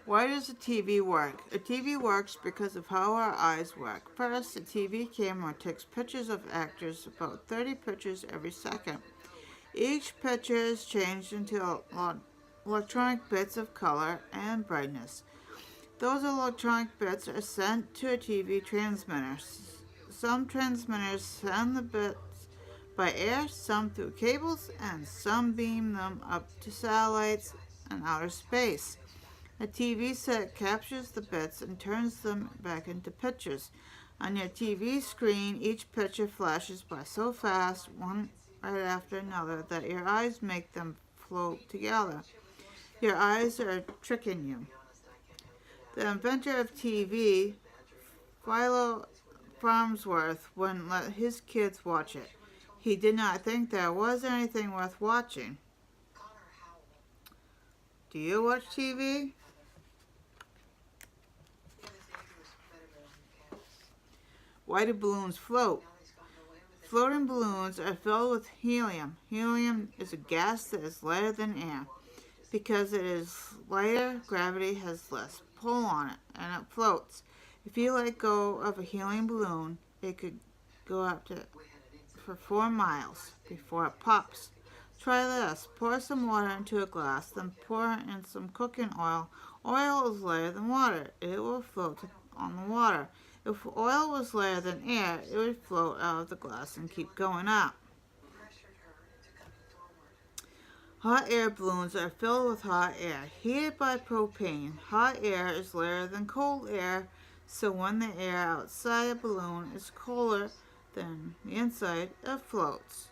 Why does a TV work? A TV works because of how our eyes work. First, a TV camera takes pictures of actors, about 30 pictures every second. Each picture is changed into electronic bits of color and brightness. Those electronic bits are sent to a TV transmitter. Some transmitters send the bits by air, some through cables, and some beam them up to satellites and outer space. A TV set captures the bits and turns them back into pictures. On your TV screen, each picture flashes by so fast, one right after another, that your eyes make them float together. Your eyes are tricking you. The inventor of TV, Philo Farnsworth, wouldn't let his kids watch it. He did not think there was anything worth watching. Do you watch TV? Why do balloons float? Floating balloons are filled with helium. Helium is a gas that is lighter than air. Because it is lighter, gravity has less pull on it, and it floats. If you let go of a helium balloon, it could go up to for 4 miles before it pops. Try this. Pour some water into a glass, then pour in some cooking oil. Oil is lighter than water. It will float on the water. If oil was lighter than air, it would float out of the glass and keep going up. Hot air balloons are filled with hot air, heated by propane. Hot air is lighter than cold air, so when the air outside a balloon is colder than the inside, it floats.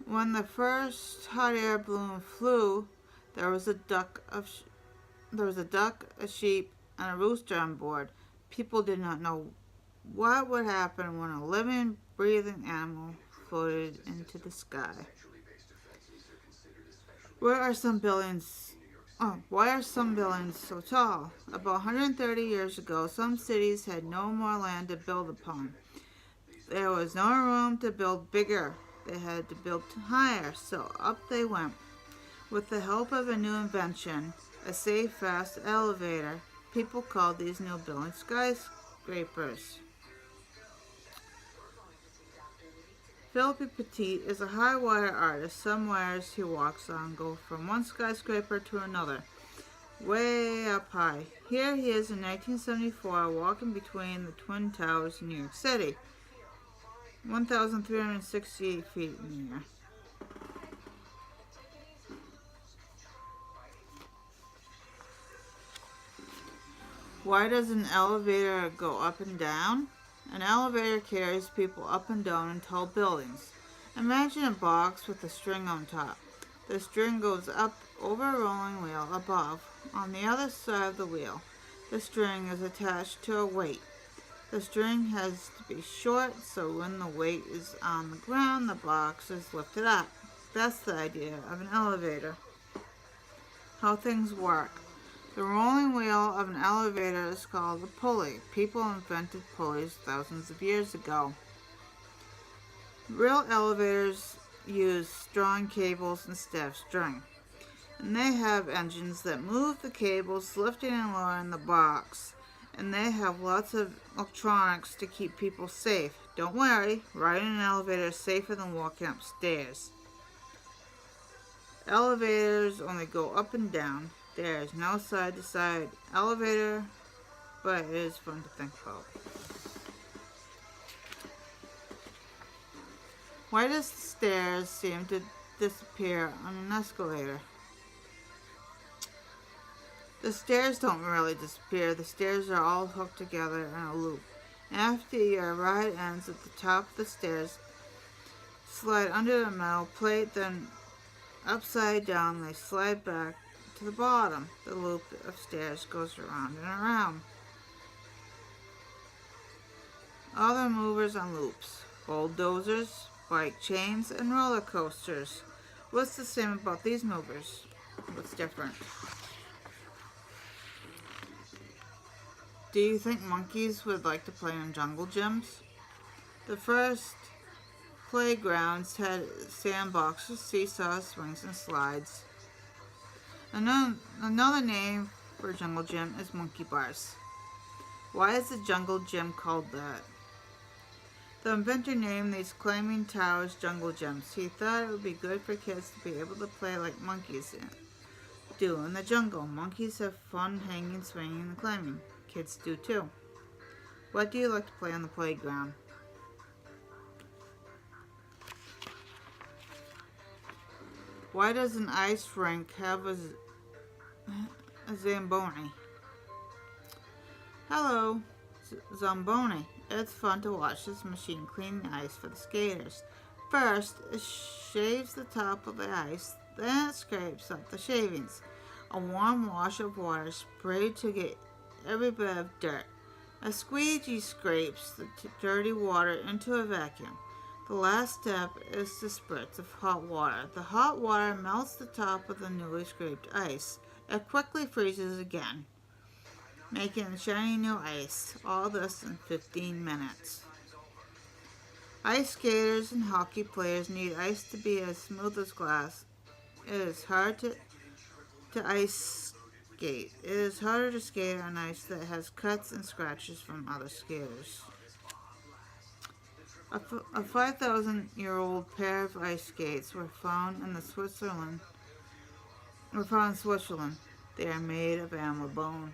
When the first hot air balloon flew, there was a duck, a sheep, and a rooster on board. People did not know what would happen when a living, breathing animal floated into the sky. Why are some buildings so tall? About 130 years ago, some cities had no more land to build upon. There was no room to build bigger. They had to build higher, so up they went. With the help of a new invention, a safe, fast elevator, people called these new buildings skyscrapers. Philippe Petit is a high wire artist. Some wires he walks on go from one skyscraper to another, way up high. Here he is in 1974 walking between the Twin Towers in New York City, 1,368 feet in the air. Why does an elevator go up and down? An elevator carries people up and down in tall buildings. Imagine a box with a string on top. The string goes up over a rolling wheel above. On the other side of the wheel, the string is attached to a weight. The string has to be short, so when the weight is on the ground, the box is lifted up. That's the idea of an elevator. How things work. The rolling wheel of an elevator is called a pulley. People invented pulleys thousands of years ago. Real elevators use strong cables instead of string. And they have engines that move the cables, lifting and lowering the box. And they have lots of electronics to keep people safe. Don't worry, riding an elevator is safer than walking upstairs. Elevators only go up and down. There is no side-to-side elevator, but it is fun to think about. Why does the stairs seem to disappear on an escalator? The stairs don't really disappear. The stairs are all hooked together in a loop. After your ride ends at the top of the stairs, slide under the metal plate, then upside down they slide back to the bottom. The loop of stairs goes around and around. Other movers on loops: bulldozers, bike chains, and roller coasters. What's the same about these movers? What's different? Do you think monkeys would like to play in jungle gyms? The first playgrounds had sandboxes, seesaws, swings, and slides. Another name for jungle gym is monkey bars. Why is the jungle gym called that? The inventor named these climbing towers jungle gyms. He thought it would be good for kids to be able to play like monkeys do in the jungle. Monkeys have fun hanging, swinging, and climbing. Kids do too. What do you like to play on the playground? Why does an ice rink have a Zamboni? Hello, Zamboni. It's fun to watch this machine clean the ice for the skaters. First, it shaves the top of the ice, then it scrapes up the shavings. A warm wash of water sprayed to get every bit of dirt. A squeegee scrapes the dirty water into a vacuum. The last step is the spritz of hot water. The hot water melts the top of the newly scraped ice. It quickly freezes again, making shiny new ice. All this in 15 minutes. Ice skaters and hockey players need ice to be as smooth as glass. It is hard to ice skate. It is harder to skate on ice that has cuts and scratches from other skaters. A 5,000-year-old pair of ice skates were found in Switzerland. They are made of animal bone.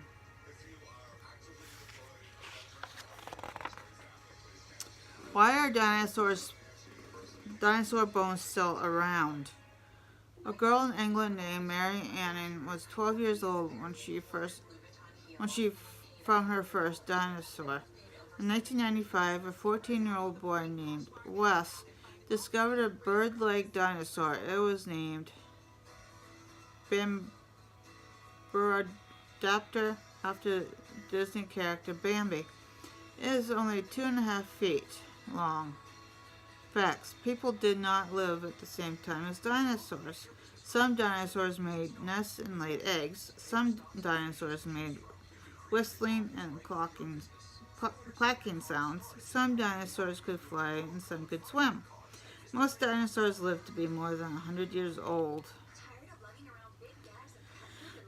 Why are dinosaur bones still around? A girl in England named Mary Anning was 12 years old when she found her first dinosaur. In 1995, a 14-year-old boy named Wes discovered a bird-like dinosaur. It was named Bamburadaptor after Disney character Bambi. It is only 2.5 feet long. Facts: people did not live at the same time as dinosaurs. Some dinosaurs made nests and laid eggs. Some dinosaurs made whistling and clacking sounds. Some dinosaurs could fly and some could swim. Most dinosaurs lived to be more than 100 years old.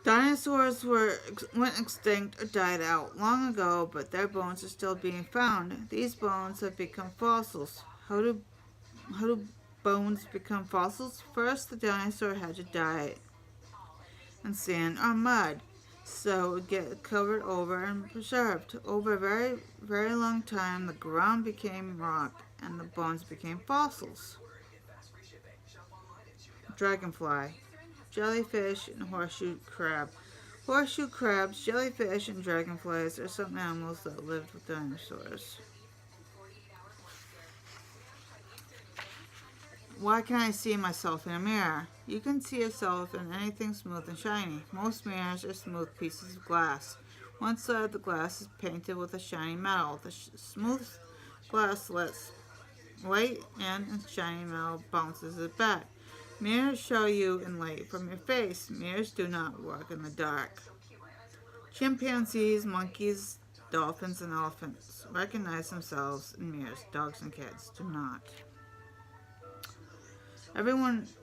Dinosaurs went extinct or died out long ago, but their bones are still being found. These bones have become fossils. How do bones become fossils? First, the dinosaur had to die in sand or mud, so it would get covered over and preserved. Over a very, very long time, the ground became rock and the bones became fossils. Dragonfly, jellyfish, and horseshoe crab. Horseshoe crabs, jellyfish, and dragonflies are some animals that lived with dinosaurs. Why can I see myself in a mirror? You can see yourself in anything smooth and shiny. Most mirrors are smooth pieces of glass. One side of the glass is painted with a shiny metal. The smooth glass lets light in and shiny metal bounces it back. Mirrors show you in light from your face. Mirrors do not work in the dark. Chimpanzees, monkeys, dolphins, and elephants recognize themselves in mirrors. Dogs and cats do not. Everyone's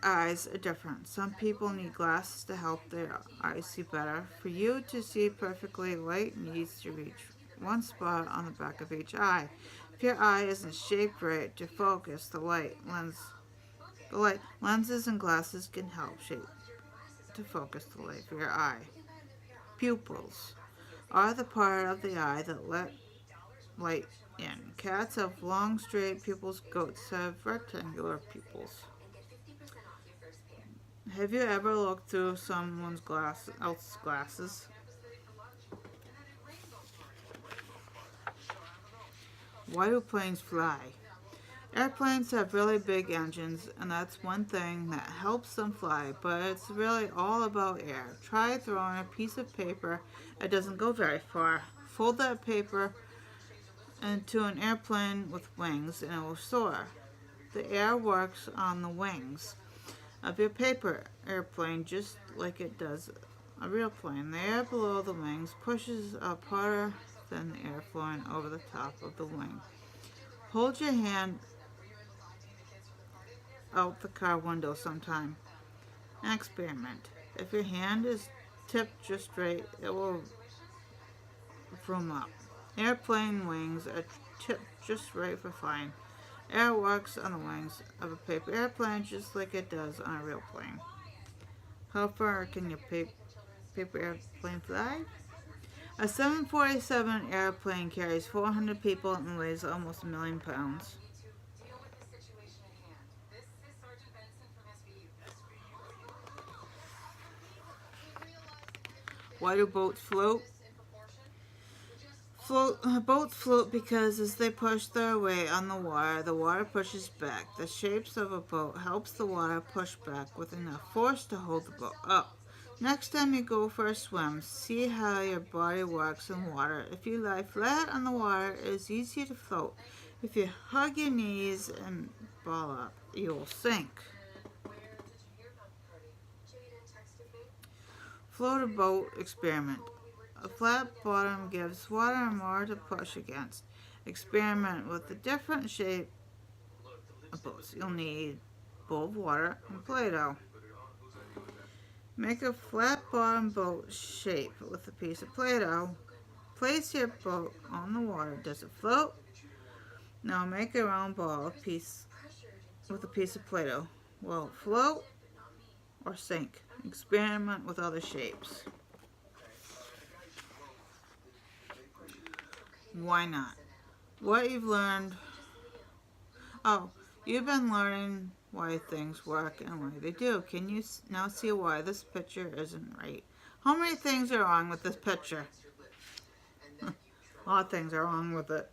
eyes are different. Some people need glasses to help their eyes see better. For you to see perfectly, light needs to reach one spot on the back of each eye. If your eye isn't shaped right to focus the light, lenses and glasses can help shape to focus the light for your eye. Pupils are the part of the eye that let light in. Cats have long, straight pupils. Goats have rectangular pupils. Have you ever looked through someone else's glasses? Why do planes fly? Airplanes have really big engines, and that's one thing that helps them fly, but it's really all about air. Try throwing a piece of paper. It doesn't go very far. Fold that paper into an airplane with wings and it will soar. The air works on the wings of your paper airplane just like it does a real plane. The air below the wings pushes up harder than the air flowing over the top of the wing. Hold your hand out the car window sometime An experiment. If your hand is tipped just straight, it will vroom up. Airplane wings are tipped just right for flying. Air works on the wings of a paper airplane just like it does on a real plane. How far can your paper airplane fly? A 747 airplane carries 400 people and weighs almost a million pounds. Why do boats float? Boats float because as they push their weight on the water pushes back. The shapes of a boat helps the water push back with enough force to hold the boat up. Next time you go for a swim, see how your body works in water. If you lie flat on the water, it is easy to float. If you hug your knees and ball up, you will sink. Float a boat experiment. A flat bottom gives water more to push against. Experiment with the different shape of boats. You'll need a bowl of water and Play-Doh. Make a flat bottom boat shape with a piece of Play-Doh. Place your boat on the water. Does it float? Now make a round ball with a piece of Play-Doh. Will it float or sink? Experiment with other shapes. Why not? What you've learned. Oh, you've been learning why things work and why they do. Can you now see why this picture isn't right? How many things are wrong with this picture? A lot of things are wrong with it.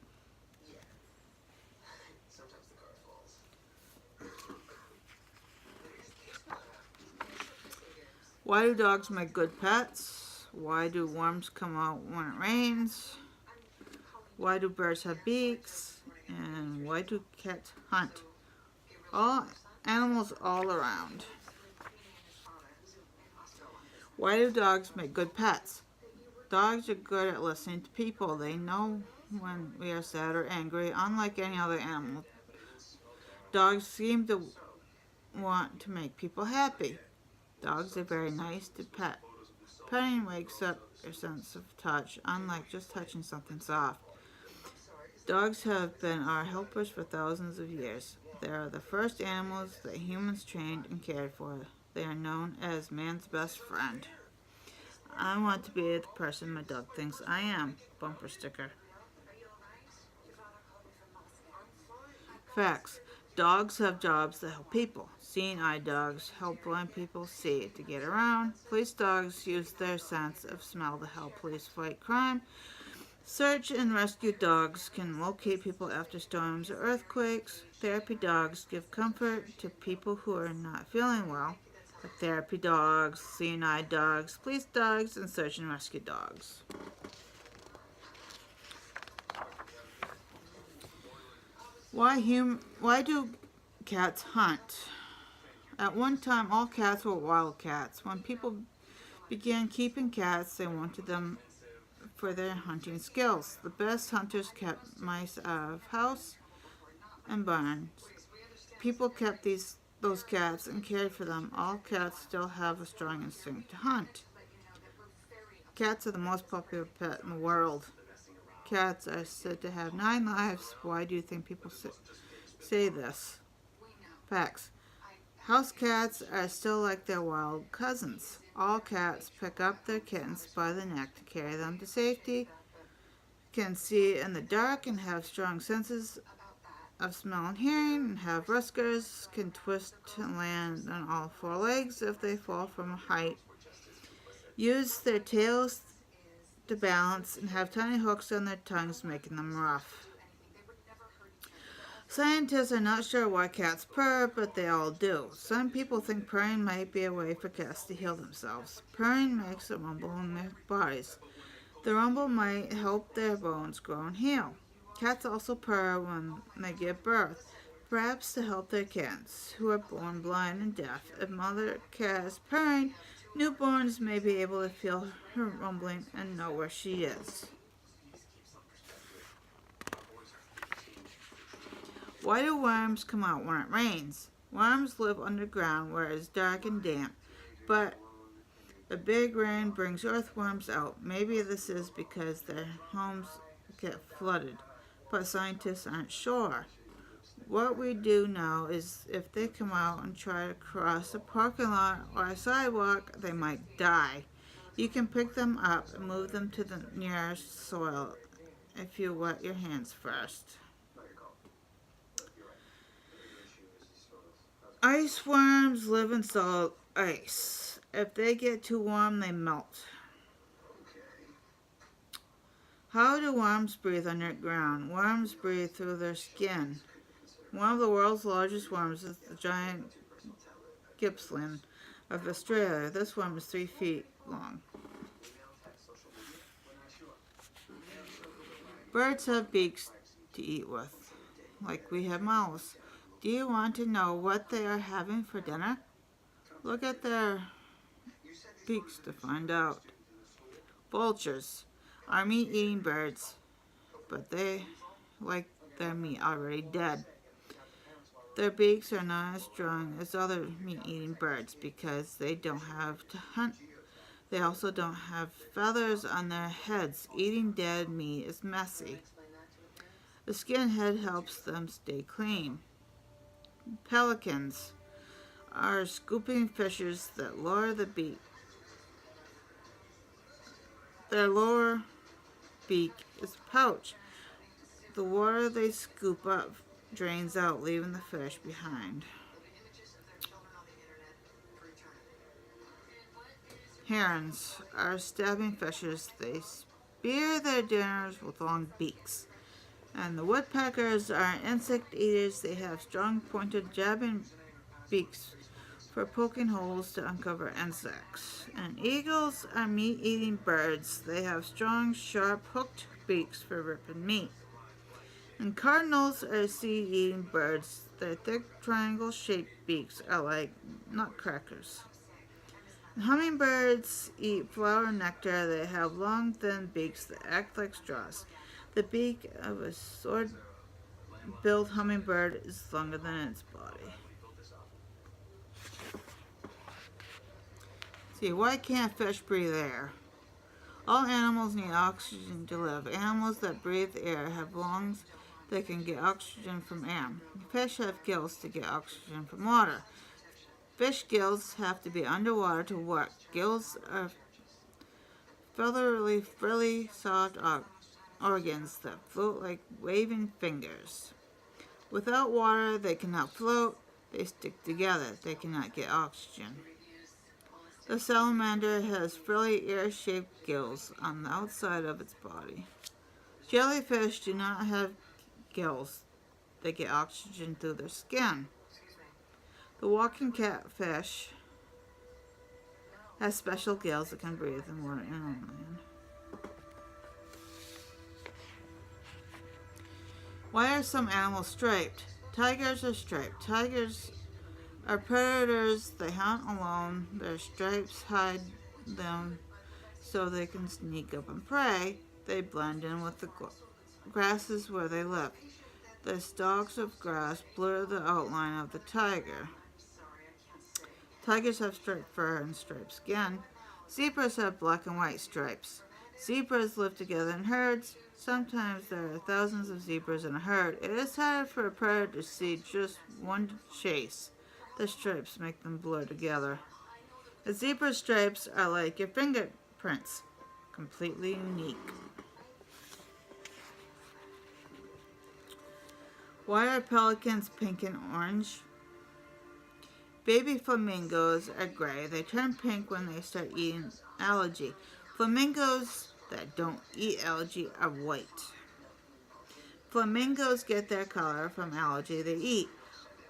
Why do dogs make good pets? Why do worms come out when it rains? Why do birds have beaks? And why do cats hunt? All animals all around. Why do dogs make good pets? Dogs are good at listening to people. They know when we are sad or angry, unlike any other animal. Dogs seem to want to make people happy. Dogs are very nice to pet. Petting wakes up your sense of touch, unlike just touching something soft. Dogs have been our helpers for thousands of years. They are the first animals that humans trained and cared for. They are known as man's best friend. I want to be the person my dog thinks I am. Bumper sticker. Facts. Dogs have jobs that help people. Seeing-eye dogs help blind people see to get around. Police dogs use their sense of smell to help police fight crime. Search and rescue dogs can locate people after storms or earthquakes. Therapy dogs give comfort to people who are not feeling well. The therapy dogs, seeing-eye dogs, police dogs, and search and rescue dogs. Why do cats hunt? At one time, all cats were wild cats. When people began keeping cats, they wanted them for their hunting skills. The best hunters kept mice out of house and barns. People kept those cats and cared for them. All cats still have a strong instinct to hunt. Cats are the most popular pet in the world. Cats are said to have 9 lives. Why do you think people say this? Facts. House cats are still like their wild cousins. All cats pick up their kittens by the neck to carry them to safety, can see in the dark and have strong senses of smell and hearing, and have whiskers, can twist and land on all 4 legs if they fall from a height, use their tails to balance, and have tiny hooks on their tongues making them rough. Scientists are not sure why cats purr, but they all do. Some people think purring might be a way for cats to heal themselves. Purring makes a rumble in their bodies. The rumble might help their bones grow and heal. Cats also purr when they give birth, perhaps to help their kittens, who are born blind and deaf. If mother cat is purring, newborns may be able to feel her rumbling and know where she is. Why do worms come out when it rains? Worms live underground where it is dark and damp. But the big rain brings earthworms out. Maybe this is because their homes get flooded, but scientists aren't sure. What we do know is if they come out and try to cross a parking lot or a sidewalk, they might die. You can pick them up and move them to the nearest soil if you wet your hands first. Ice worms live in solid ice. If they get too warm, they melt. How do worms breathe underground? Worms breathe through their skin. One of the world's largest worms is the giant Gippsland of Australia. This worm is 3 feet long. Birds have beaks to eat with, like we have mouths. Do you want to know what they are having for dinner? Look at their beaks to find out. Vultures are meat-eating birds, but they like their meat already dead. Their beaks are not as strong as other meat-eating birds because they don't have to hunt. They also don't have feathers on their heads. Eating dead meat is messy. The skin head helps them stay clean. Pelicans are scooping fishes that lower the beak. Their lower beak is a pouch. The water they scoop up drains out, leaving the fish behind. Herons are stabbing fishes. They spear their dinners with long beaks. And the woodpeckers are insect eaters. They have strong, pointed, jabbing beaks for poking holes to uncover insects. And eagles are meat-eating birds. They have strong, sharp, hooked beaks for ripping meat. And cardinals are seed-eating birds. Their thick, triangle-shaped beaks are like nutcrackers. And hummingbirds eat flower nectar. They have long, thin beaks that act like straws. The beak of a sword-billed hummingbird is longer than its body. See, why can't fish breathe air? All animals need oxygen to live. Animals that breathe air have lungs that can get oxygen from air. Fish have gills to get oxygen from water. Fish gills have to be underwater to work. Gills are feathery, frilly, soft organs that float like waving fingers. Without water, they cannot float. They stick together. They cannot get oxygen. The salamander has frilly, ear-shaped gills on the outside of its body. Jellyfish do not have gills. They get oxygen through their skin. The walking catfish has special gills that can breathe in water and on land. Why are some animals striped? Tigers are striped. Tigers are predators. They hunt alone. Their stripes hide them so they can sneak up and prey. They blend in with the grasses where they live. The stalks of grass blur the outline of the tiger. Tigers have striped fur and striped skin. Zebras have black and white stripes. Zebras live together in herds. Sometimes there are thousands of zebras in a herd. It is hard for a predator to see just one to chase. The stripes make them blur together. The zebra stripes are like your fingerprints, completely unique. Why are pelicans pink and orange? Baby flamingos are gray. They turn pink when they start eating algae. Flamingos that don't eat algae are white. Flamingos get their color from algae they eat.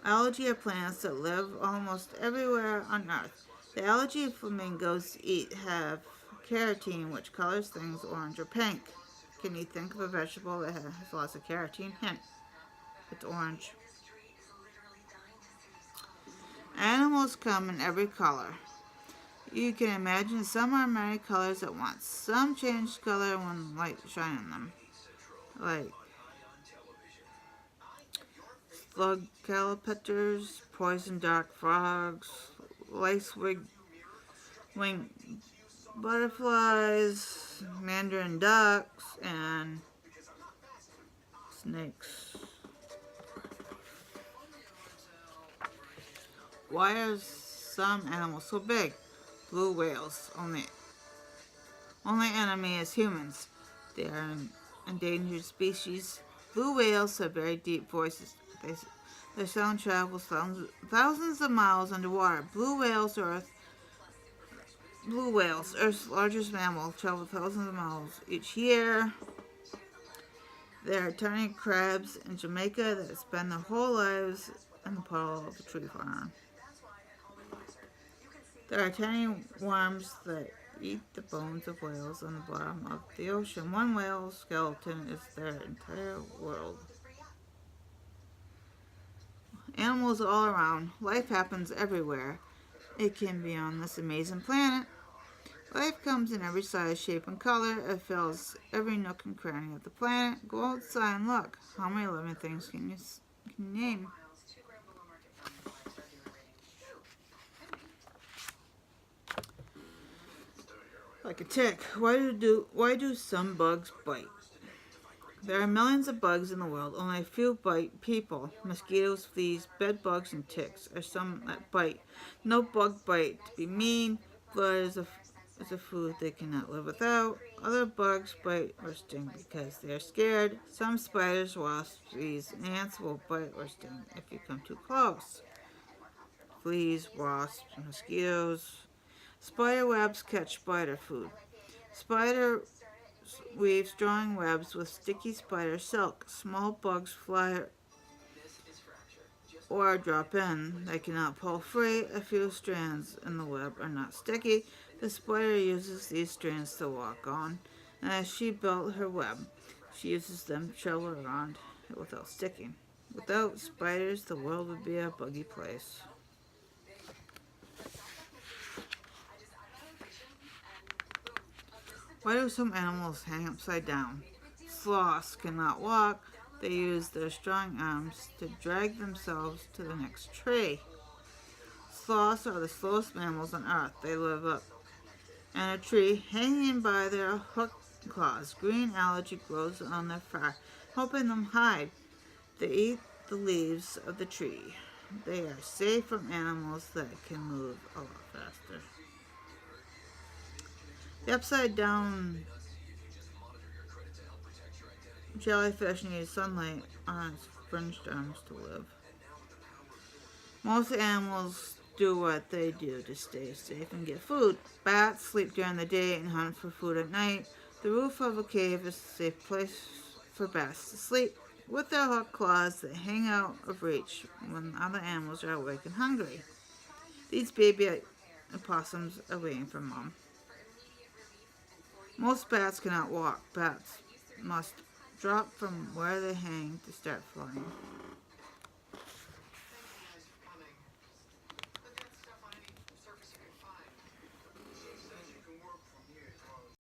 Algae are plants that live almost everywhere on Earth. The algae flamingos eat have carotene, which colors things orange or pink. Can you think of a vegetable that has lots of carotene? Hint, it's orange. Animals come in every color. You can imagine some are many colors at once. Some change color when light shines on them, like slug caterpillars, poison dart frogs, lacewing winged butterflies, mandarin ducks, and snakes. Why are some animals so big? Blue whales. Only enemy is humans. They are an endangered species. Blue whales have very deep voices. Their sound travels thousands of miles underwater. Blue whales, Earth's largest mammal, travel thousands of miles each year. There are tiny crabs in Jamaica that spend their whole lives in the puddle of a tree farm. There are tiny worms that eat the bones of whales on the bottom of the ocean. One whale's skeleton is their entire world. Animals all around. Life happens everywhere. It can be on this amazing planet. Life comes in every size, shape, and color. It fills every nook and cranny of the planet. Go outside and look. How many living things can you name? Like a tick. Why do some bugs bite? There are millions of bugs in the world. Only a few bite people. Mosquitoes, fleas, bed bugs, and ticks are some that bite. No bug bite to be mean. Blood is a food they cannot live without. Other bugs bite or sting because they are scared. Some spiders, wasps, fleas, and ants will bite or sting if you come too close. Fleas, wasps, mosquitoes. Spider webs catch spider food. Spider weaves drawing webs with sticky spider silk. Small bugs fly or drop in. They cannot pull free. A few strands in the web are not sticky. The spider uses these strands to walk on, and as she built her web, she uses them to travel around it without sticking. Without spiders, the world would be a buggy place. Why do some animals hang upside down? Sloths cannot walk. They use their strong arms to drag themselves to the next tree. Sloths are the slowest mammals on Earth. They live up in a tree, hanging by their hooked claws. Green algae grows on their fur, helping them hide. They eat the leaves of the tree. They are safe from animals that can move a lot faster. The upside down jellyfish needs sunlight on its fringed arms to live. Most animals do what they do to stay safe and get food. Bats sleep during the day and hunt for food at night. The roof of a cave is a safe place for bats to sleep. With their hooked claws, they hang out of reach when other animals are awake and hungry. These baby opossums are waiting for mom. Most bats cannot walk. Bats must drop from where they hang to start flying.